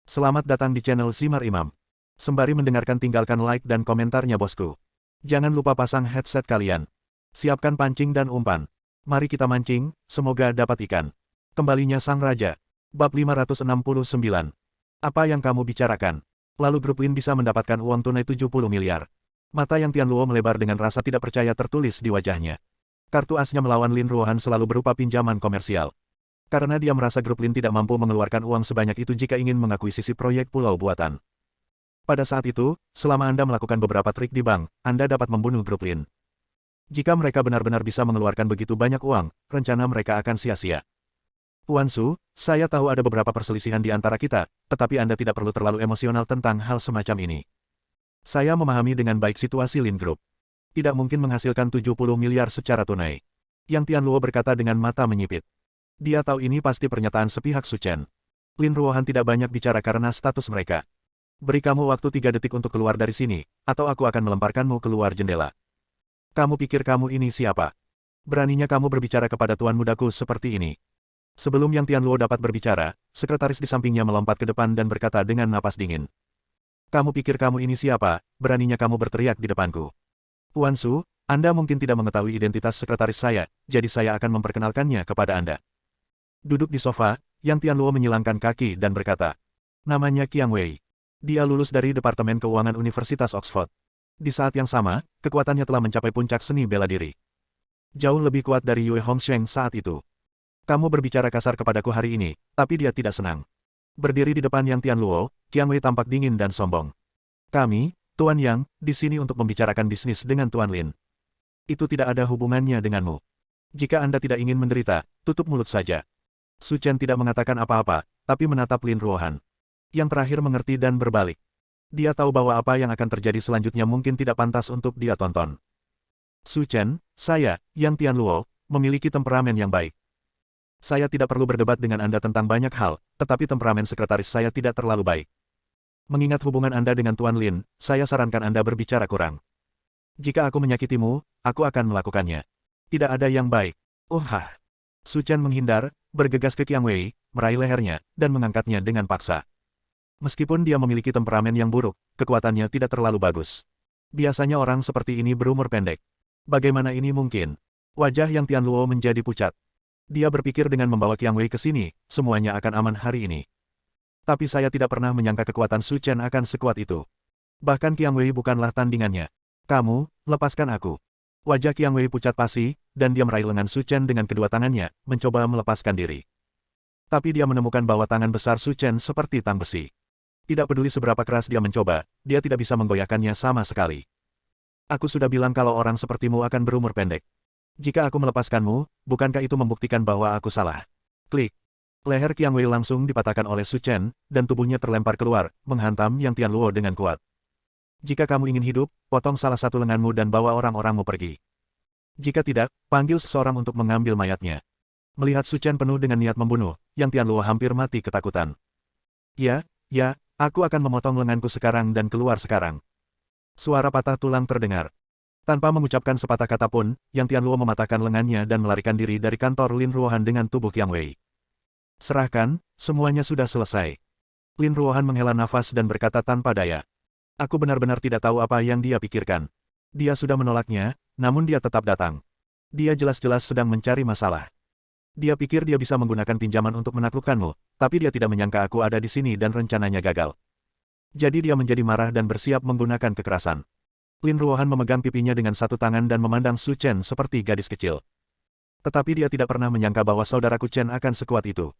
Selamat datang di channel Simar Imam. Sembari mendengarkan tinggalkan like dan komentarnya bosku. Jangan lupa pasang headset kalian. Siapkan pancing dan umpan. Mari kita mancing, semoga dapat ikan. Kembalinya Sang Raja. Bab 569. Apa yang kamu bicarakan? Lalu grup Lin bisa mendapatkan uang tunai 70 miliar. Mata yang Tian Luo melebar dengan rasa tidak percaya tertulis di wajahnya. Kartu asnya melawan Lin Ruohan selalu berupa pinjaman komersial. Karena dia merasa grup Lin tidak mampu mengeluarkan uang sebanyak itu jika ingin mengakuisisi proyek pulau buatan. Pada saat itu, selama Anda melakukan beberapa trik di bank, Anda dapat membunuh grup Lin. Jika mereka benar-benar bisa mengeluarkan begitu banyak uang, rencana mereka akan sia-sia. Tuan Su, saya tahu ada beberapa perselisihan di antara kita, tetapi Anda tidak perlu terlalu emosional tentang hal semacam ini. Saya memahami dengan baik situasi Lin Group. Tidak mungkin menghasilkan 70 miliar secara tunai. Yang Tian Luo berkata dengan mata menyipit. Dia tahu ini pasti pernyataan sepihak Su Chen. Lin Ruohan tidak banyak bicara karena status mereka. Beri kamu waktu 3 detik untuk keluar dari sini, atau aku akan melemparkanmu keluar jendela. Kamu pikir kamu ini siapa? Beraninya kamu berbicara kepada tuan mudaku seperti ini. Sebelum Yang Tian Luo dapat berbicara, sekretaris di sampingnya melompat ke depan dan berkata dengan napas dingin. Kamu pikir kamu ini siapa? Beraninya kamu berteriak di depanku. Tuan Su, Anda mungkin tidak mengetahui identitas sekretaris saya, jadi saya akan memperkenalkannya kepada Anda. Duduk di sofa, Yang Tian Luo menyilangkan kaki dan berkata, namanya Qiang Wei. Dia lulus dari Departemen Keuangan Universitas Oxford. Di saat yang sama, kekuatannya telah mencapai puncak seni bela diri. Jauh lebih kuat dari Yue Hongsheng saat itu. Kamu berbicara kasar kepadaku hari ini, tapi dia tidak senang. Berdiri di depan Yang Tian Luo, Qiang Wei tampak dingin dan sombong. Kami, Tuan Yang, di sini untuk membicarakan bisnis dengan Tuan Lin. Itu tidak ada hubungannya denganmu. Jika Anda tidak ingin menderita, tutup mulut saja. Su Chen tidak mengatakan apa-apa, tapi menatap Lin Ruohan. Yang terakhir mengerti dan berbalik. Dia tahu bahwa apa yang akan terjadi selanjutnya mungkin tidak pantas untuk dia tonton. Su Chen, saya, Yang Tian Luo, memiliki temperamen yang baik. Saya tidak perlu berdebat dengan Anda tentang banyak hal, tetapi temperamen sekretaris saya tidak terlalu baik. Mengingat hubungan Anda dengan Tuan Lin, saya sarankan Anda berbicara kurang. Jika aku menyakitimu, aku akan melakukannya. Tidak ada yang baik. Su Chen menghindar, bergegas ke Qiang Wei, meraih lehernya, dan mengangkatnya dengan paksa. Meskipun dia memiliki temperamen yang buruk, kekuatannya tidak terlalu bagus. Biasanya orang seperti ini berumur pendek. Bagaimana ini mungkin? Wajah Yang Tian Luo menjadi pucat. Dia berpikir dengan membawa Qiang Wei ke sini, semuanya akan aman hari ini. Tapi saya tidak pernah menyangka kekuatan Su Chen akan sekuat itu. Bahkan Qiang Wei bukanlah tandingannya. Kamu, lepaskan aku. Wajah Qiang Wei pucat pasi, dan dia meraih lengan Su Chen dengan kedua tangannya, mencoba melepaskan diri. Tapi dia menemukan bahwa tangan besar Su Chen seperti tang besi. Tidak peduli seberapa keras dia mencoba, dia tidak bisa menggoyahkannya sama sekali. Aku sudah bilang kalau orang sepertimu akan berumur pendek. Jika aku melepaskanmu, bukankah itu membuktikan bahwa aku salah? Klik. Leher Qiang Wei langsung dipatahkan oleh Su Chen, dan tubuhnya terlempar keluar, menghantam Yang Tian Luo dengan kuat. Jika kamu ingin hidup, potong salah satu lenganmu dan bawa orang-orangmu pergi. Jika tidak, panggil seseorang untuk mengambil mayatnya. Melihat Su Chen penuh dengan niat membunuh, Yang Tian Luo hampir mati ketakutan. Ya, aku akan memotong lenganku sekarang dan keluar sekarang. Suara patah tulang terdengar. Tanpa mengucapkan sepatah kata pun, Yang Tian Luo mematahkan lengannya dan melarikan diri dari kantor Lin Ruohan dengan tubuh Qiang Wei. Serahkan, semuanya sudah selesai. Lin Ruohan menghela nafas dan berkata tanpa daya. Aku benar-benar tidak tahu apa yang dia pikirkan. Dia sudah menolaknya, namun dia tetap datang. Dia jelas-jelas sedang mencari masalah. Dia pikir dia bisa menggunakan pinjaman untuk menaklukkanmu, tapi dia tidak menyangka aku ada di sini dan rencananya gagal. Jadi dia menjadi marah dan bersiap menggunakan kekerasan. Lin Ruohan memegang pipinya dengan satu tangan dan memandang Su Chen seperti gadis kecil. Tetapi dia tidak pernah menyangka bahwa saudaraku Chen akan sekuat itu.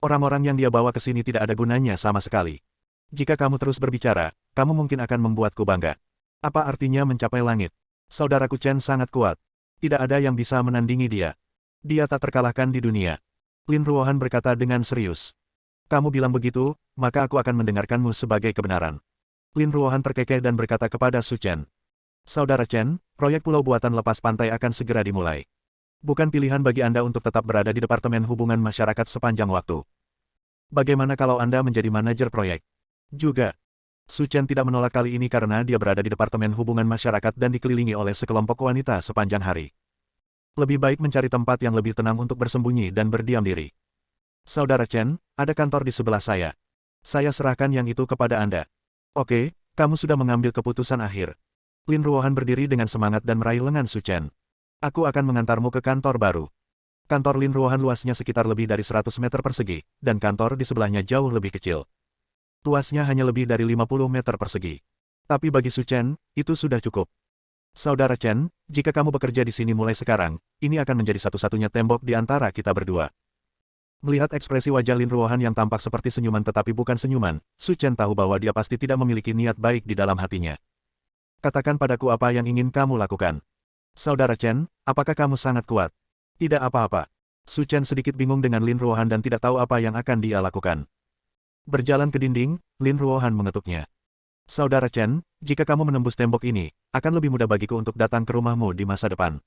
Orang-orang yang dia bawa ke sini tidak ada gunanya sama sekali. Jika kamu terus berbicara, kamu mungkin akan membuatku bangga. Apa artinya mencapai langit? Saudaraku Chen sangat kuat. Tidak ada yang bisa menandingi dia. Dia tak terkalahkan di dunia. Lin Ruohan berkata dengan serius. Kamu bilang begitu, maka aku akan mendengarkanmu sebagai kebenaran. Lin Ruohan terkekeh dan berkata kepada Su Chen. Saudara Chen, proyek pulau buatan lepas pantai akan segera dimulai. Bukan pilihan bagi Anda untuk tetap berada di Departemen Hubungan Masyarakat sepanjang waktu. Bagaimana kalau Anda menjadi manajer proyek? Juga. Su Chen tidak menolak kali ini karena dia berada di Departemen Hubungan Masyarakat dan dikelilingi oleh sekelompok wanita sepanjang hari. Lebih baik mencari tempat yang lebih tenang untuk bersembunyi dan berdiam diri. Saudara Chen, ada kantor di sebelah saya. Saya serahkan yang itu kepada Anda. Oke, kamu sudah mengambil keputusan akhir. Lin Ruohan berdiri dengan semangat dan meraih lengan Su Chen. Aku akan mengantarmu ke kantor baru. Kantor Lin Ruohan luasnya sekitar lebih dari 100 meter persegi, dan kantor di sebelahnya jauh lebih kecil. Luasnya hanya lebih dari 50 meter persegi. Tapi bagi Su Chen, itu sudah cukup. Saudara Chen, jika kamu bekerja di sini mulai sekarang, ini akan menjadi satu-satunya tembok di antara kita berdua. Melihat ekspresi wajah Lin Ruohan yang tampak seperti senyuman tetapi bukan senyuman, Su Chen tahu bahwa dia pasti tidak memiliki niat baik di dalam hatinya. Katakan padaku apa yang ingin kamu lakukan. Saudara Chen, apakah kamu sangat kuat? Tidak apa-apa. Su Chen sedikit bingung dengan Lin Ruohan dan tidak tahu apa yang akan dia lakukan. Berjalan ke dinding, Lin Ruohan mengetuknya. Saudara Chen, jika kamu menembus tembok ini, akan lebih mudah bagiku untuk datang ke rumahmu di masa depan.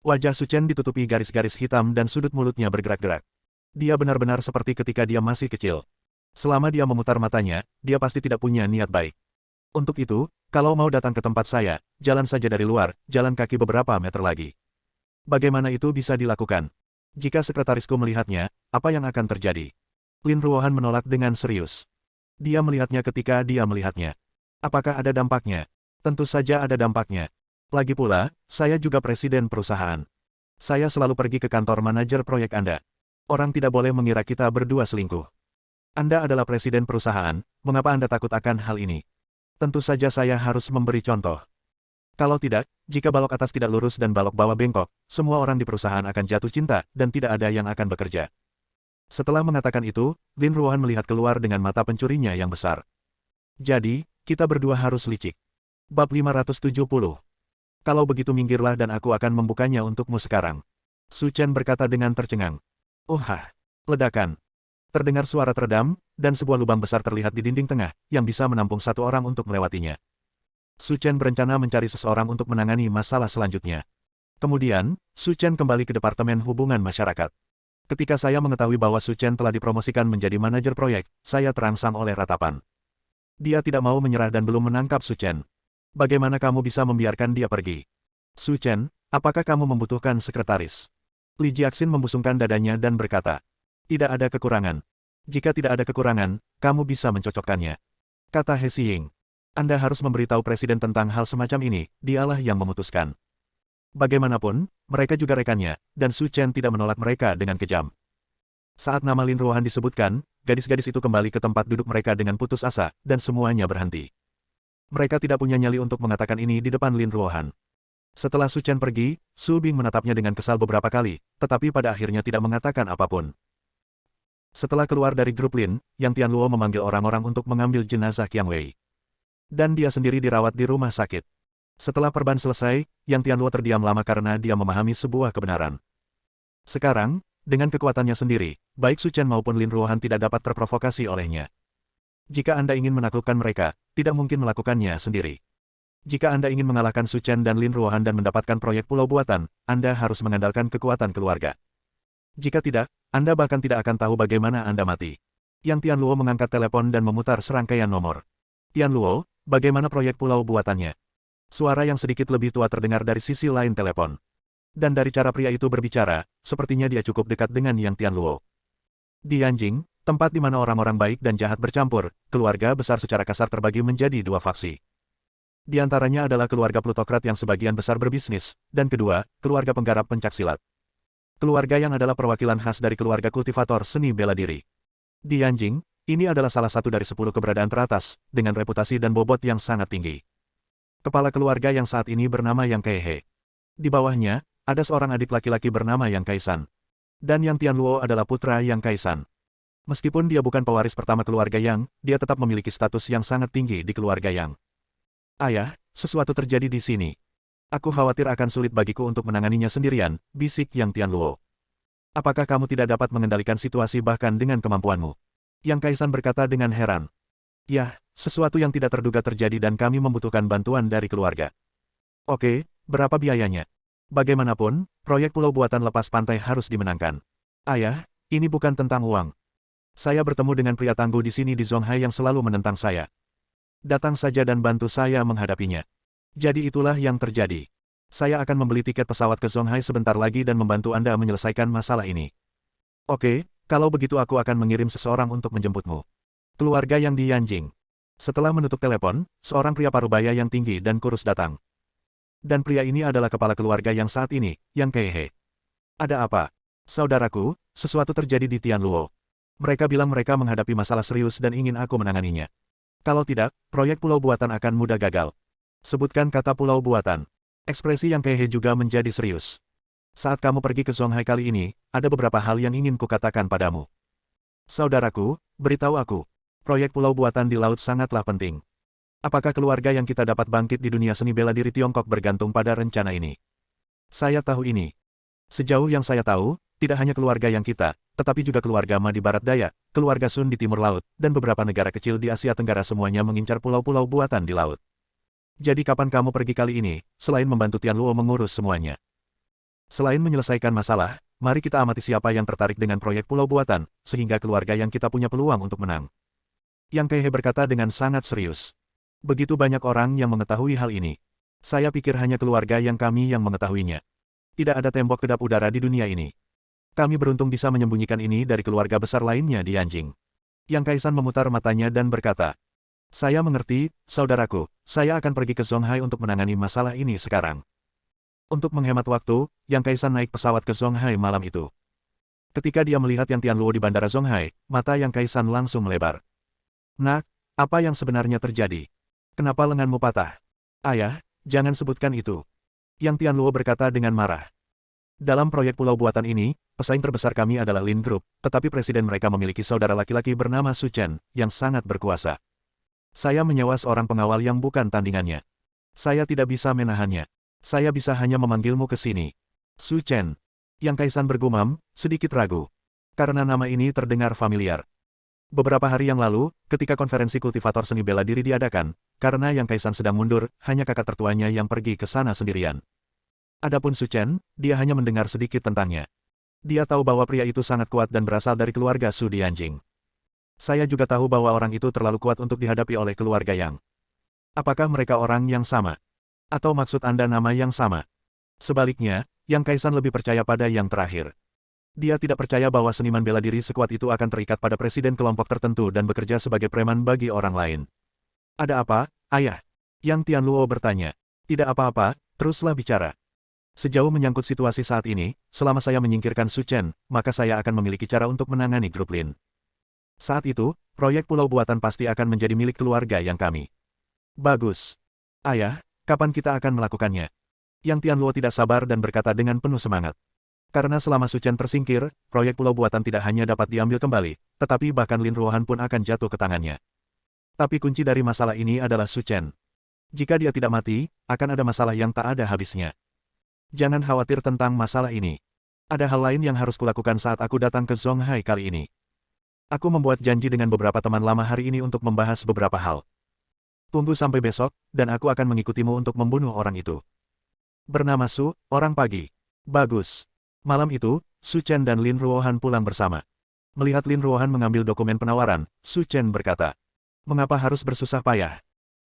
Wajah Su Chen ditutupi garis-garis hitam dan sudut mulutnya bergerak-gerak. Dia benar-benar seperti ketika dia masih kecil. Selama dia memutar matanya, dia pasti tidak punya niat baik. Untuk itu, kalau mau datang ke tempat saya, jalan saja dari luar, jalan kaki beberapa meter lagi. Bagaimana itu bisa dilakukan? Jika sekretarisku melihatnya, apa yang akan terjadi? Lin Ruohan menolak dengan serius. Dia melihatnya ketika dia melihatnya. Apakah ada dampaknya? Tentu saja ada dampaknya. Lagi pula, saya juga presiden perusahaan. Saya selalu pergi ke kantor manajer proyek Anda. Orang tidak boleh mengira kita berdua selingkuh. Anda adalah presiden perusahaan, mengapa Anda takut akan hal ini? Tentu saja saya harus memberi contoh. Kalau tidak, jika balok atas tidak lurus dan balok bawah bengkok, semua orang di perusahaan akan jatuh cinta, dan tidak ada yang akan bekerja. Setelah mengatakan itu, Lin Ruohan melihat keluar dengan mata pencurinya yang besar. Jadi, kita berdua harus licik. Bab 570. Kalau begitu minggirlah dan aku akan membukanya untukmu sekarang. Su Chen berkata dengan tercengang. Ledakan. Terdengar suara teredam, dan sebuah lubang besar terlihat di dinding tengah, yang bisa menampung satu orang untuk melewatinya. Su Chen berencana mencari seseorang untuk menangani masalah selanjutnya. Kemudian, Su Chen kembali ke Departemen Hubungan Masyarakat. Ketika saya mengetahui bahwa Su Chen telah dipromosikan menjadi manajer proyek, saya terangsang oleh ratapan. Dia tidak mau menyerah dan belum menangkap Su Chen. Bagaimana kamu bisa membiarkan dia pergi? Su Chen, apakah kamu membutuhkan sekretaris? Li Jiaxin membusungkan dadanya dan berkata, tidak ada kekurangan. Jika tidak ada kekurangan, kamu bisa mencocokkannya. Kata He Xiying. Anda harus memberitahu presiden tentang hal semacam ini, dialah yang memutuskan. Bagaimanapun, mereka juga rekannya, dan Su Chen tidak menolak mereka dengan kejam. Saat nama Lin Ruohan disebutkan, gadis-gadis itu kembali ke tempat duduk mereka dengan putus asa, dan semuanya berhenti. Mereka tidak punya nyali untuk mengatakan ini di depan Lin Ruohan. Setelah Su Chen pergi, Su Bing menatapnya dengan kesal beberapa kali, tetapi pada akhirnya tidak mengatakan apapun. Setelah keluar dari grup Lin, Yang Tianluo memanggil orang-orang untuk mengambil jenazah Qiang Wei. Dan dia sendiri dirawat di rumah sakit. Setelah perban selesai, Yang Tianluo terdiam lama karena dia memahami sebuah kebenaran. Sekarang, dengan kekuatannya sendiri, baik Su Chen maupun Lin Ruohan tidak dapat terprovokasi olehnya. Jika Anda ingin menaklukkan mereka, tidak mungkin melakukannya sendiri. Jika Anda ingin mengalahkan Su Chen dan Lin Ruohan dan mendapatkan proyek pulau buatan, Anda harus mengandalkan kekuatan keluarga. Jika tidak, Anda bahkan tidak akan tahu bagaimana Anda mati. Yang Tianluo mengangkat telepon dan memutar serangkaian nomor. Tianluo, bagaimana proyek pulau buatannya? Suara yang sedikit lebih tua terdengar dari sisi lain telepon. Dan dari cara pria itu berbicara, sepertinya dia cukup dekat dengan Yang Tianluo. Di Yanjing, tempat di mana orang-orang baik dan jahat bercampur, keluarga besar secara kasar terbagi menjadi dua faksi. Di antaranya adalah keluarga plutokrat yang sebagian besar berbisnis, dan kedua, keluarga penggarap pencaksilat. Keluarga yang adalah perwakilan khas dari keluarga kultivator seni bela diri. Di Yanjing, ini adalah salah satu dari 10 keberadaan teratas, dengan reputasi dan bobot yang sangat tinggi. Kepala keluarga yang saat ini bernama Yang Kaihe. Di bawahnya, ada seorang adik laki-laki bernama Yang Kaisan. Dan Yang Tianluo adalah putra Yang Kaisan. Meskipun dia bukan pewaris pertama keluarga Yang, dia tetap memiliki status yang sangat tinggi di keluarga Yang. Ayah, sesuatu terjadi di sini. Aku khawatir akan sulit bagiku untuk menanganinya sendirian, bisik Yang Tianluo. Apakah kamu tidak dapat mengendalikan situasi bahkan dengan kemampuanmu? Yang Kaisan berkata dengan heran. Ya, sesuatu yang tidak terduga terjadi dan kami membutuhkan bantuan dari keluarga. Oke, berapa biayanya? Bagaimanapun, proyek pulau buatan lepas pantai harus dimenangkan. Ayah, ini bukan tentang uang. Saya bertemu dengan pria tangguh di sini di Zonghai yang selalu menentang saya. Datang saja dan bantu saya menghadapinya. Jadi itulah yang terjadi. Saya akan membeli tiket pesawat ke Zonghai sebentar lagi dan membantu Anda menyelesaikan masalah ini. Oke, kalau begitu aku akan mengirim seseorang untuk menjemputmu. Keluarga yang di Yanjing. Setelah menutup telepon, seorang pria parubaya yang tinggi dan kurus datang. Dan pria ini adalah kepala keluarga yang saat ini, Yang Keihe. Ada apa? Saudaraku, sesuatu terjadi di Tianluo. Mereka bilang mereka menghadapi masalah serius dan ingin aku menanganinya. Kalau tidak, proyek pulau buatan akan mudah gagal. Sebutkan kata pulau buatan. Ekspresi Yang Keihe juga menjadi serius. Saat kamu pergi ke Zonghai kali ini, ada beberapa hal yang ingin kukatakan padamu. Saudaraku, beritahu aku. Proyek pulau buatan di laut sangatlah penting. Apakah keluarga yang kita dapat bangkit di dunia seni bela diri Tiongkok bergantung pada rencana ini? Saya tahu ini. Sejauh yang saya tahu, tidak hanya keluarga yang kita, tetapi juga keluarga Ma di Barat Daya, keluarga Sun di Timur Laut, dan beberapa negara kecil di Asia Tenggara semuanya mengincar pulau-pulau buatan di laut. Jadi kapan kamu pergi kali ini, selain membantu Tianluo mengurus semuanya? Selain menyelesaikan masalah, mari kita amati siapa yang tertarik dengan proyek pulau buatan, sehingga keluarga yang kita punya peluang untuk menang. Yang Keihe berkata dengan sangat serius. Begitu banyak orang yang mengetahui hal ini. Saya pikir hanya keluarga yang kami yang mengetahuinya. Tidak ada tembok kedap udara di dunia ini. Kami beruntung bisa menyembunyikan ini dari keluarga besar lainnya di Yanjing. Yang Kaisan memutar matanya dan berkata, saya mengerti, saudaraku, saya akan pergi ke Zonghai untuk menangani masalah ini sekarang. Untuk menghemat waktu, Yang Kaisan naik pesawat ke Zonghai malam itu. Ketika dia melihat Yang Tianluo di bandara Zonghai, mata Yang Kaisan langsung melebar. Nak, apa yang sebenarnya terjadi? Kenapa lenganmu patah? Ayah, jangan sebutkan itu. Yang Tianluo berkata dengan marah. Dalam proyek pulau buatan ini, pesaing terbesar kami adalah Lin Group, tetapi presiden mereka memiliki saudara laki-laki bernama Su Chen, yang sangat berkuasa. Saya menyewa seorang pengawal yang bukan tandingannya. Saya tidak bisa menahannya. Saya bisa hanya memanggilmu ke sini. Su Chen. Yang Kaisan bergumam, sedikit ragu. Karena nama ini terdengar familiar. Beberapa hari yang lalu, ketika konferensi kultivator seni bela diri diadakan, karena Yang Kaisan sedang mundur, hanya kakak tertuanya yang pergi ke sana sendirian. Adapun Su Chen, dia hanya mendengar sedikit tentangnya. Dia tahu bahwa pria itu sangat kuat dan berasal dari keluarga Su di Yanjing. Saya juga tahu bahwa orang itu terlalu kuat untuk dihadapi oleh keluarga Yang. Apakah mereka orang yang sama? Atau maksud Anda nama yang sama? Sebaliknya, Yang Kaisan lebih percaya pada yang terakhir. Dia tidak percaya bahwa seniman bela diri sekuat itu akan terikat pada presiden kelompok tertentu dan bekerja sebagai preman bagi orang lain. Ada apa, ayah? Yang Tianluo bertanya. Tidak apa-apa, teruslah bicara. Sejauh menyangkut situasi saat ini, selama saya menyingkirkan Su Chen, maka saya akan memiliki cara untuk menangani grup Lin. Saat itu, proyek pulau buatan pasti akan menjadi milik keluarga yang kami. Bagus. Ayah, kapan kita akan melakukannya? Yang Tianluo tidak sabar dan berkata dengan penuh semangat. Karena selama Su Chen tersingkir, proyek pulau buatan tidak hanya dapat diambil kembali, tetapi bahkan Lin Ruohan pun akan jatuh ke tangannya. Tapi kunci dari masalah ini adalah Su Chen. Jika dia tidak mati, akan ada masalah yang tak ada habisnya. Jangan khawatir tentang masalah ini. Ada hal lain yang harus kulakukan saat aku datang ke Zonghai kali ini. Aku membuat janji dengan beberapa teman lama hari ini untuk membahas beberapa hal. Tunggu sampai besok, dan aku akan mengikutimu untuk membunuh orang itu. Bernama Su, orang pagi. Bagus. Malam itu, Su Chen dan Lin Ruohan pulang bersama. Melihat Lin Ruohan mengambil dokumen penawaran, Su Chen berkata, mengapa harus bersusah payah?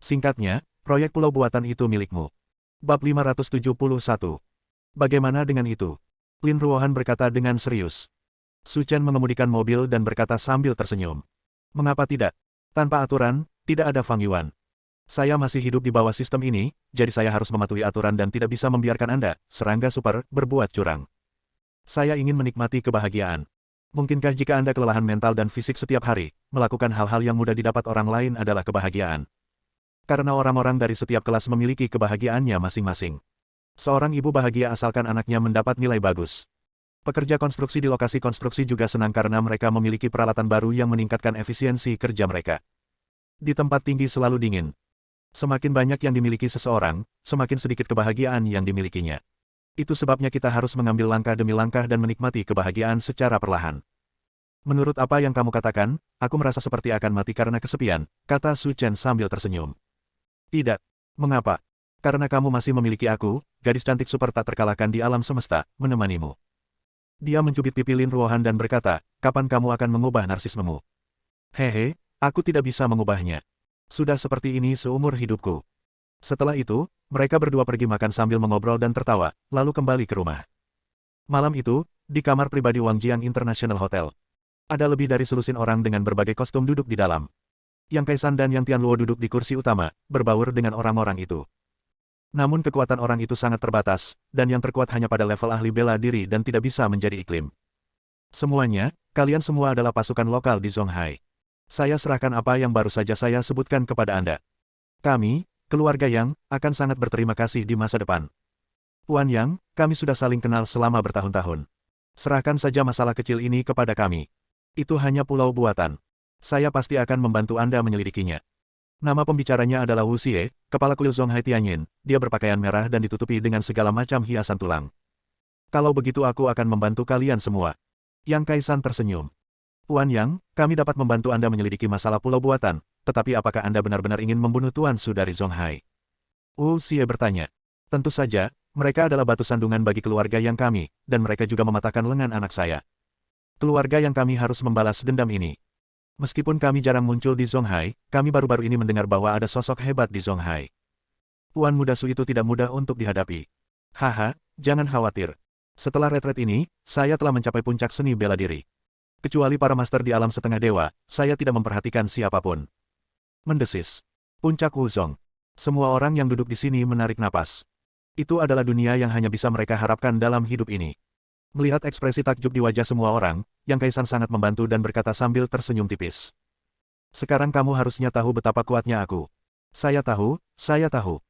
Singkatnya, proyek pulau buatan itu milikmu. Bab 571. Bagaimana dengan itu? Lin Ruohan berkata dengan serius. Su Chen mengemudikan mobil dan berkata sambil tersenyum. Mengapa tidak? Tanpa aturan, tidak ada Fang Yuan. Saya masih hidup di bawah sistem ini, jadi saya harus mematuhi aturan dan tidak bisa membiarkan Anda, serangga super, berbuat curang. Saya ingin menikmati kebahagiaan. Mungkinkah jika Anda kelelahan mental dan fisik setiap hari, melakukan hal-hal yang mudah didapat orang lain adalah kebahagiaan? Karena orang-orang dari setiap kelas memiliki kebahagiaannya masing-masing. Seorang ibu bahagia asalkan anaknya mendapat nilai bagus. Pekerja konstruksi di lokasi konstruksi juga senang karena mereka memiliki peralatan baru yang meningkatkan efisiensi kerja mereka. Di tempat tinggi selalu dingin. Semakin banyak yang dimiliki seseorang, semakin sedikit kebahagiaan yang dimilikinya. Itu sebabnya kita harus mengambil langkah demi langkah dan menikmati kebahagiaan secara perlahan. Menurut apa yang kamu katakan, aku merasa seperti akan mati karena kesepian, kata Su Chen sambil tersenyum. Tidak. Mengapa? Karena kamu masih memiliki aku, gadis cantik super tak terkalahkan di alam semesta, menemanimu. Dia mencubit pipi Lin Ruohan dan berkata, kapan kamu akan mengubah narsismemu? Hehe, aku tidak bisa mengubahnya. Sudah seperti ini seumur hidupku. Setelah itu, mereka berdua pergi makan sambil mengobrol dan tertawa, lalu kembali ke rumah. Malam itu, di kamar pribadi Wang Jiang International Hotel. Ada lebih dari selusin orang dengan berbagai kostum duduk di dalam. Yang Kaisan dan Yang Tianluo duduk di kursi utama, berbaur dengan orang-orang itu. Namun kekuatan orang itu sangat terbatas, dan yang terkuat hanya pada level ahli bela diri dan tidak bisa menjadi iklim. Semuanya, kalian semua adalah pasukan lokal di Zonghai. Saya serahkan apa yang baru saja saya sebutkan kepada Anda. Kami, keluarga Yang, akan sangat berterima kasih di masa depan. Tuan Yang, kami sudah saling kenal selama bertahun-tahun. Serahkan saja masalah kecil ini kepada kami. Itu hanya pulau buatan. Saya pasti akan membantu Anda menyelidikinya. Nama pembicaranya adalah Wu Xie, kepala kuil Zonghai Tianyin. Dia berpakaian merah dan ditutupi dengan segala macam hiasan tulang. Kalau begitu aku akan membantu kalian semua. Yang Kaisan tersenyum. Tuan Yang, kami dapat membantu Anda menyelidiki masalah pulau buatan, tetapi apakah Anda benar-benar ingin membunuh Tuan Su dari Zonghai? Wu Xie bertanya. Tentu saja, mereka adalah batu sandungan bagi keluarga yang kami, dan mereka juga mematahkan lengan anak saya. Keluarga yang kami harus membalas dendam ini. Meskipun kami jarang muncul di Zonghai, kami baru-baru ini mendengar bahwa ada sosok hebat di Zonghai. Tuan muda Su itu tidak mudah untuk dihadapi. Haha, jangan khawatir. Setelah retret ini, saya telah mencapai puncak seni bela diri. Kecuali para master di alam setengah dewa, saya tidak memperhatikan siapapun. Mendesis. Puncak Wuzong. Semua orang yang duduk di sini menarik napas. Itu adalah dunia yang hanya bisa mereka harapkan dalam hidup ini. Melihat ekspresi takjub di wajah semua orang, Yang Kaisan sangat membantu dan berkata sambil tersenyum tipis. Sekarang kamu harusnya tahu betapa kuatnya aku. Saya tahu, saya tahu.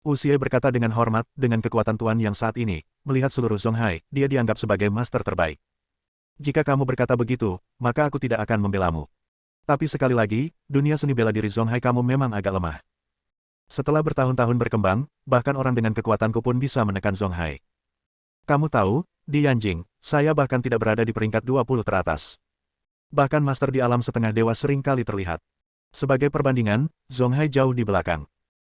Wu Xie berkata dengan hormat, dengan kekuatan Tuan Yang saat ini, melihat seluruh Zonghai, dia dianggap sebagai master terbaik. Jika kamu berkata begitu, maka aku tidak akan membelamu. Tapi sekali lagi, dunia seni bela diri Zonghai kamu memang agak lemah. Setelah bertahun-tahun berkembang, bahkan orang dengan kekuatanku pun bisa menekan Zonghai. Kamu tahu, di Yanjing, saya bahkan tidak berada di peringkat 20 teratas. Bahkan master di alam setengah dewa sering kali terlihat. Sebagai perbandingan, Zonghai jauh di belakang.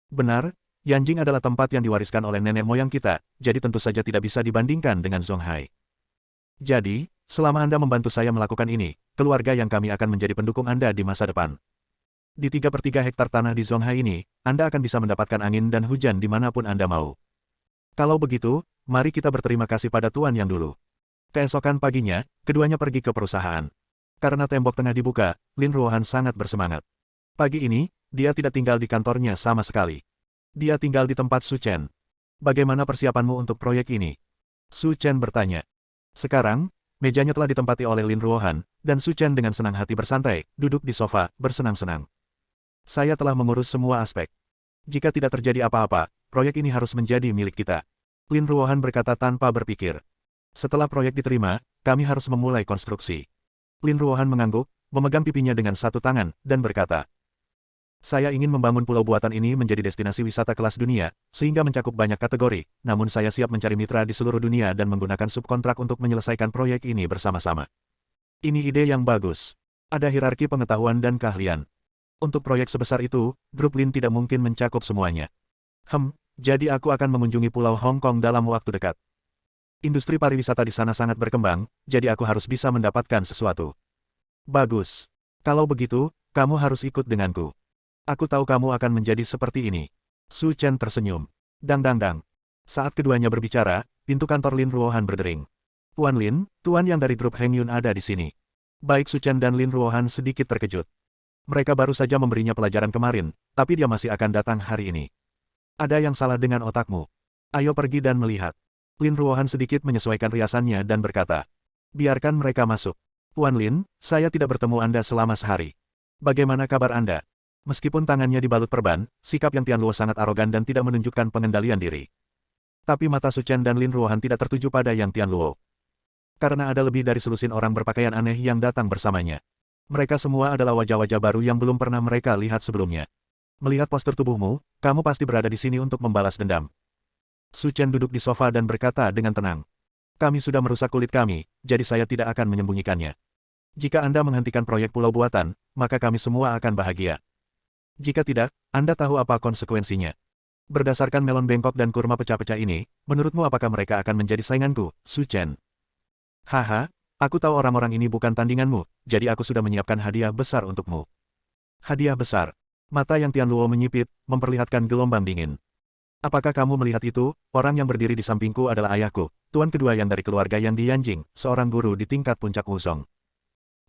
Benar, Yanjing adalah tempat yang diwariskan oleh nenek moyang kita, jadi tentu saja tidak bisa dibandingkan dengan Zonghai. Jadi, selama Anda membantu saya melakukan ini, keluarga yang kami akan menjadi pendukung Anda di masa depan. Di 3/3 hektar tanah di Zonghai ini, Anda akan bisa mendapatkan angin dan hujan dimanapun Anda mau. Kalau begitu, mari kita berterima kasih pada Tuan yang dulu. Keesokan paginya, keduanya pergi ke perusahaan. Karena tembok tengah dibuka, Lin Ruohan sangat bersemangat. Pagi ini, dia tidak tinggal di kantornya sama sekali. Dia tinggal di tempat Su Chen. Bagaimana persiapanmu untuk proyek ini? Su Chen bertanya. Sekarang, mejanya telah ditempati oleh Lin Ruohan, dan Su Chen dengan senang hati bersantai, duduk di sofa, bersenang-senang. Saya telah mengurus semua aspek. Jika tidak terjadi apa-apa, proyek ini harus menjadi milik kita. Lin Ruohan berkata tanpa berpikir. Setelah proyek diterima, kami harus memulai konstruksi. Lin Ruohan mengangguk, memegang pipinya dengan satu tangan, dan berkata. Saya ingin membangun pulau buatan ini menjadi destinasi wisata kelas dunia, sehingga mencakup banyak kategori, namun saya siap mencari mitra di seluruh dunia dan menggunakan subkontrak untuk menyelesaikan proyek ini bersama-sama. Ini ide yang bagus. Ada hierarki pengetahuan dan keahlian. Untuk proyek sebesar itu, grup Lin tidak mungkin mencakup semuanya. Jadi aku akan mengunjungi Pulau Hong Kong dalam waktu dekat. Industri pariwisata di sana sangat berkembang, jadi aku harus bisa mendapatkan sesuatu. Bagus. Kalau begitu, kamu harus ikut denganku. Aku tahu kamu akan menjadi seperti ini. Su Chen tersenyum. Dang dang dang. Saat keduanya berbicara, pintu kantor Lin Ruohan berdering. Tuan Lin, Tuan yang dari grup Heng Yun ada di sini. Baik Su Chen dan Lin Ruohan sedikit terkejut. Mereka baru saja memberinya pelajaran kemarin, tapi dia masih akan datang hari ini. Ada yang salah dengan otakmu. Ayo pergi dan melihat. Lin Ruohan sedikit menyesuaikan riasannya dan berkata. Biarkan mereka masuk. Tuan Lin, saya tidak bertemu Anda selama sehari. Bagaimana kabar Anda? Meskipun tangannya dibalut perban, sikap Yang Tianluo sangat arogan dan tidak menunjukkan pengendalian diri. Tapi mata Su Chen dan Lin Ruohan tidak tertuju pada Yang Tianluo. Karena ada lebih dari selusin orang berpakaian aneh yang datang bersamanya. Mereka semua adalah wajah-wajah baru yang belum pernah mereka lihat sebelumnya. Melihat postur tubuhmu, kamu pasti berada di sini untuk membalas dendam. Su Chen duduk di sofa dan berkata dengan tenang. Kami sudah merusak kulit kami, jadi saya tidak akan menyembunyikannya. Jika Anda menghentikan proyek pulau buatan, maka kami semua akan bahagia. Jika tidak, Anda tahu apa konsekuensinya. Berdasarkan melon bengkok dan kurma pecah-pecah ini, menurutmu apakah mereka akan menjadi sainganku, Su Chen? Haha, aku tahu orang-orang ini bukan tandinganmu, jadi aku sudah menyiapkan hadiah besar untukmu. Hadiah besar. Mata Yang Tianluo menyipit, memperlihatkan gelombang dingin. Apakah kamu melihat itu? Orang yang berdiri di sampingku adalah ayahku, tuan kedua yang dari keluarga yang di Yanjing, seorang guru di tingkat puncak Wuzong.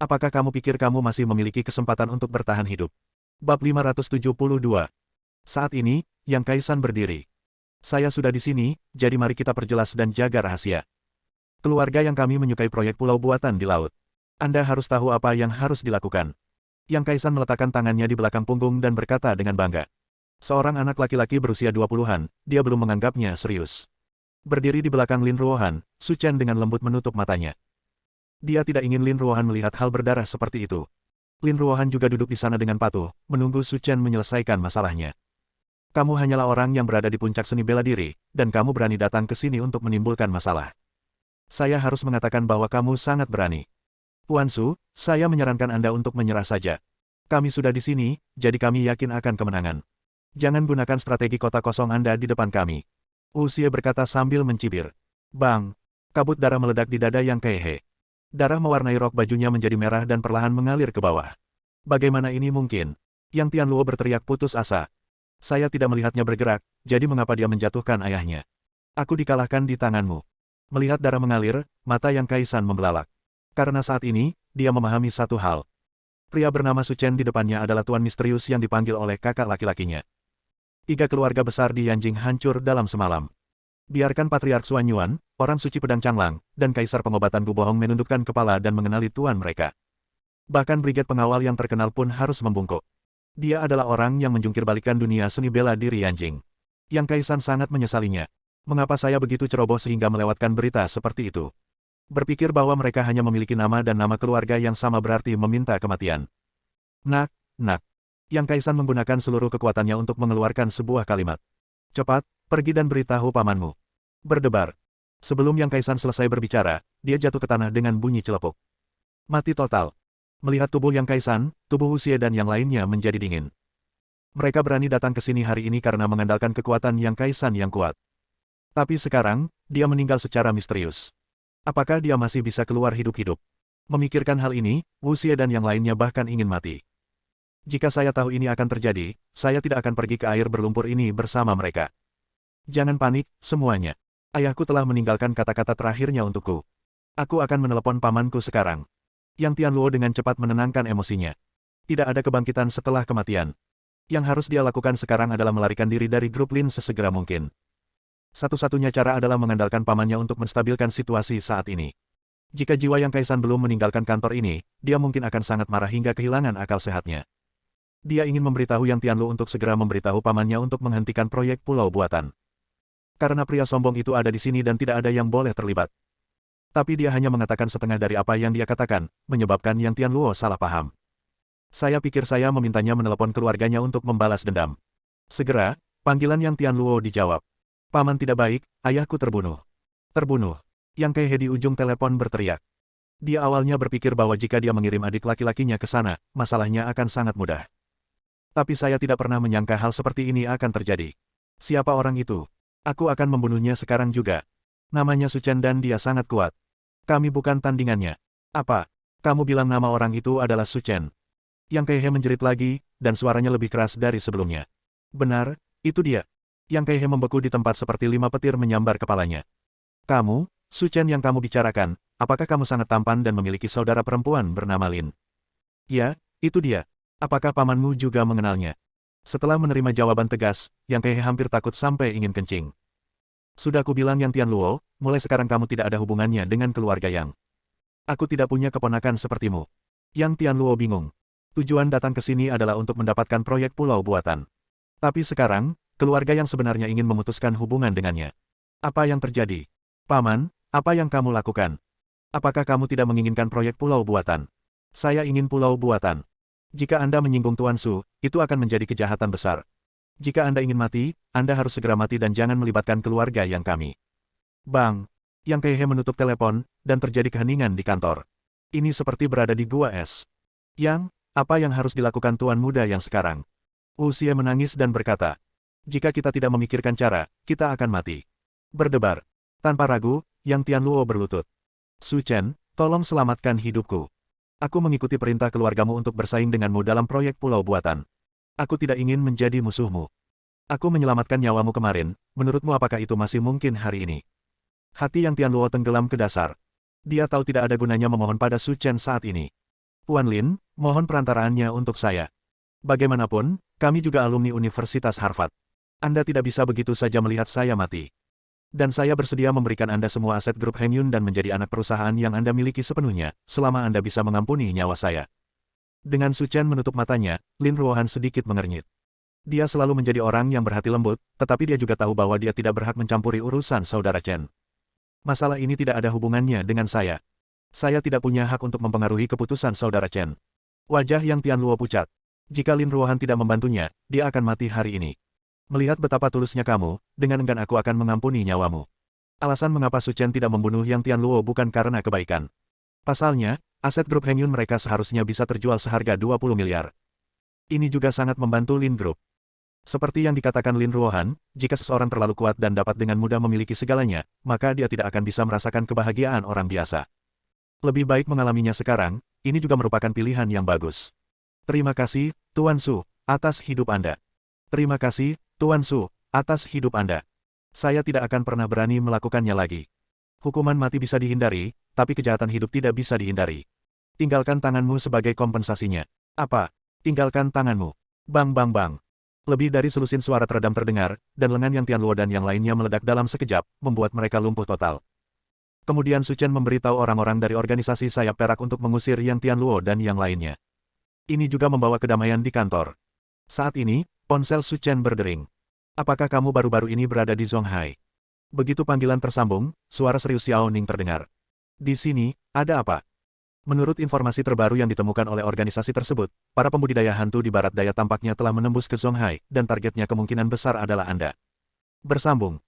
Apakah kamu pikir kamu masih memiliki kesempatan untuk bertahan hidup? Bab 572. Saat ini, Yang Kaisan berdiri. Saya sudah di sini, jadi mari kita perjelas dan jaga rahasia. Keluarga yang kami menyukai proyek pulau buatan di laut. Anda harus tahu apa yang harus dilakukan. Yang Kaisan meletakkan tangannya di belakang punggung dan berkata dengan bangga. Seorang anak laki-laki berusia 20-an, dia belum menganggapnya serius. Berdiri di belakang Lin Ruohan, Su Chen dengan lembut menutup matanya. Dia tidak ingin Lin Ruohan melihat hal berdarah seperti itu. Lin Ruohan juga duduk di sana dengan patuh, menunggu Su Chen menyelesaikan masalahnya. Kamu hanyalah orang yang berada di puncak seni bela diri, dan kamu berani datang ke sini untuk menimbulkan masalah. Saya harus mengatakan bahwa kamu sangat berani. Puan Su, saya menyarankan Anda untuk menyerah saja. Kami sudah di sini, jadi kami yakin akan kemenangan. Jangan gunakan strategi kota kosong Anda di depan kami. Xie berkata sambil mencibir. Bang! Kabut darah meledak di dada Yang Kaihe. Darah mewarnai rok bajunya menjadi merah dan perlahan mengalir ke bawah. Bagaimana ini mungkin? Yang Tianluo berteriak putus asa. Saya tidak melihatnya bergerak, jadi mengapa dia menjatuhkan ayahnya? Aku dikalahkan di tanganmu. Melihat darah mengalir, mata Yang Kaisan membelalak. Karena saat ini, dia memahami satu hal. Pria bernama Su Chen di depannya adalah tuan misterius yang dipanggil oleh kakak laki-lakinya. 3 keluarga besar di Yanjing hancur dalam semalam. Biarkan Patriark Xuan Yuan, orang suci pedang Changlang, dan Kaisar pengobatan Bu Bohong menundukkan kepala dan mengenali tuan mereka. Bahkan brigade pengawal yang terkenal pun harus membungkuk. Dia adalah orang yang menjungkir balikan dunia seni bela diri Yanjing. Yang Kaisan sangat menyesalinya. Mengapa saya begitu ceroboh sehingga melewatkan berita seperti itu? Berpikir bahwa mereka hanya memiliki nama dan nama keluarga yang sama berarti meminta kematian. Nak. Yang Kaisan menggunakan seluruh kekuatannya untuk mengeluarkan sebuah kalimat. Cepat, pergi dan beritahu pamanmu. Berdebar. Sebelum Yang Kaisan selesai berbicara, dia jatuh ke tanah dengan bunyi celepuk. Mati total. Melihat tubuh Yang Kaisan, tubuh Xie dan yang lainnya menjadi dingin. Mereka berani datang ke sini hari ini karena mengandalkan kekuatan Yang Kaisan yang kuat. Tapi sekarang, dia meninggal secara misterius. Apakah dia masih bisa keluar hidup-hidup? Memikirkan hal ini, Xie dan yang lainnya bahkan ingin mati. Jika saya tahu ini akan terjadi, saya tidak akan pergi ke air berlumpur ini bersama mereka. Jangan panik, semuanya. Ayahku telah meninggalkan kata-kata terakhirnya untukku. Aku akan menelepon pamanku sekarang. Yang Tianluo dengan cepat menenangkan emosinya. Tidak ada kebangkitan setelah kematian. Yang harus dia lakukan sekarang adalah melarikan diri dari grup Lin sesegera mungkin. Satu-satunya cara adalah mengandalkan pamannya untuk menstabilkan situasi saat ini. Jika jiwa Yang Kaisan belum meninggalkan kantor ini, dia mungkin akan sangat marah hingga kehilangan akal sehatnya. Dia ingin memberitahu Yang Tianluo untuk segera memberitahu pamannya untuk menghentikan proyek pulau buatan. Karena pria sombong itu ada di sini dan tidak ada yang boleh terlibat. Tapi dia hanya mengatakan setengah dari apa yang dia katakan, menyebabkan Yang Tianluo salah paham. Saya pikir saya memintanya menelepon keluarganya untuk membalas dendam. Segera, panggilan Yang Tianluo dijawab. Paman tidak baik, ayahku terbunuh. Terbunuh. Yang Kaihe di ujung telepon berteriak. Dia awalnya berpikir bahwa jika dia mengirim adik laki-lakinya ke sana, masalahnya akan sangat mudah. Tapi saya tidak pernah menyangka hal seperti ini akan terjadi. Siapa orang itu? Aku akan membunuhnya sekarang juga. Namanya Su Chen dan dia sangat kuat. Kami bukan tandingannya. Apa? Kamu bilang nama orang itu adalah Su Chen? Yang Kaihe menjerit lagi, dan suaranya lebih keras dari sebelumnya. Benar, itu dia. Yang Kaihe membeku di tempat seperti 5 petir menyambar kepalanya. Kamu, Su Chen yang kamu bicarakan, apakah kamu sangat tampan dan memiliki saudara perempuan bernama Lin? Ya, itu dia. Apakah pamanmu juga mengenalnya? Setelah menerima jawaban tegas, Yang Kaihe hampir takut sampai ingin kencing. Sudah aku bilang Yang Tianluo, mulai sekarang kamu tidak ada hubungannya dengan keluarga Yang. Aku tidak punya keponakan sepertimu. Yang Tianluo bingung. Tujuan datang ke sini adalah untuk mendapatkan proyek pulau buatan. Tapi sekarang, keluarga Yang sebenarnya ingin memutuskan hubungan dengannya. Apa yang terjadi? Paman, apa yang kamu lakukan? Apakah kamu tidak menginginkan proyek pulau buatan? Saya ingin pulau buatan. Jika Anda menyinggung Tuan Su, itu akan menjadi kejahatan besar. Jika Anda ingin mati, Anda harus segera mati dan jangan melibatkan keluarga Yang kami. Bang! Yang Kaihe menutup telepon, dan terjadi keheningan di kantor. Ini seperti berada di gua es. Yang, apa yang harus dilakukan Tuan Muda yang sekarang? Xie menangis dan berkata, jika kita tidak memikirkan cara, kita akan mati. Berdebar. Tanpa ragu, Yang Tianluo berlutut. Su Chen, tolong selamatkan hidupku. Aku mengikuti perintah keluargamu untuk bersaing denganmu dalam proyek pulau buatan. Aku tidak ingin menjadi musuhmu. Aku menyelamatkan nyawamu kemarin, menurutmu apakah itu masih mungkin hari ini? Hati Yang Tianluo tenggelam ke dasar. Dia tahu tidak ada gunanya memohon pada Su Chen saat ini. Puan Lin, mohon perantaraannya untuk saya. Bagaimanapun, kami juga alumni Universitas Harvard. Anda tidak bisa begitu saja melihat saya mati. Dan saya bersedia memberikan Anda semua aset grup Heng Yun dan menjadi anak perusahaan yang Anda miliki sepenuhnya, selama Anda bisa mengampuni nyawa saya. Dengan Su Chen menutup matanya, Lin Ruohan sedikit mengernyit. Dia selalu menjadi orang yang berhati lembut, tetapi dia juga tahu bahwa dia tidak berhak mencampuri urusan saudara Chen. Masalah ini tidak ada hubungannya dengan saya. Saya tidak punya hak untuk mempengaruhi keputusan saudara Chen. Wajah yang Tian Luo pucat. Jika Lin Ruohan tidak membantunya, dia akan mati hari ini. Melihat betapa tulusnya kamu, dengan enggan aku akan mengampuni nyawamu. Alasan mengapa Su Chen tidak membunuh Yang Tian Luo bukan karena kebaikan. Pasalnya, aset grup Heng Yun mereka seharusnya bisa terjual seharga 20 miliar. Ini juga sangat membantu Lin Group. Seperti yang dikatakan Lin Ruohan, jika seseorang terlalu kuat dan dapat dengan mudah memiliki segalanya, maka dia tidak akan bisa merasakan kebahagiaan orang biasa. Lebih baik mengalaminya sekarang, ini juga merupakan pilihan yang bagus. Terima kasih, Tuan Su, atas hidup Anda. Terima kasih, Tuan Su, atas hidup Anda. Saya tidak akan pernah berani melakukannya lagi. Hukuman mati bisa dihindari, tapi kejahatan hidup tidak bisa dihindari. Tinggalkan tanganmu sebagai kompensasinya. Apa? Tinggalkan tanganmu. Bang bang bang. Lebih dari selusin suara teredam terdengar, dan lengan Yang Tian Luo dan yang lainnya meledak dalam sekejap, membuat mereka lumpuh total. Kemudian Su Chen memberitahu orang-orang dari organisasi sayap perak untuk mengusir Yang Tian Luo dan yang lainnya. Ini juga membawa kedamaian di kantor. Saat ini, ponsel Su Chen berdering. Apakah kamu baru-baru ini berada di Zonghai? Begitu panggilan tersambung, suara serius Xiao Ning terdengar. Di sini, ada apa? Menurut informasi terbaru yang ditemukan oleh organisasi tersebut, para pembudidaya hantu di barat daya tampaknya telah menembus ke Zonghai, dan targetnya kemungkinan besar adalah Anda. Bersambung.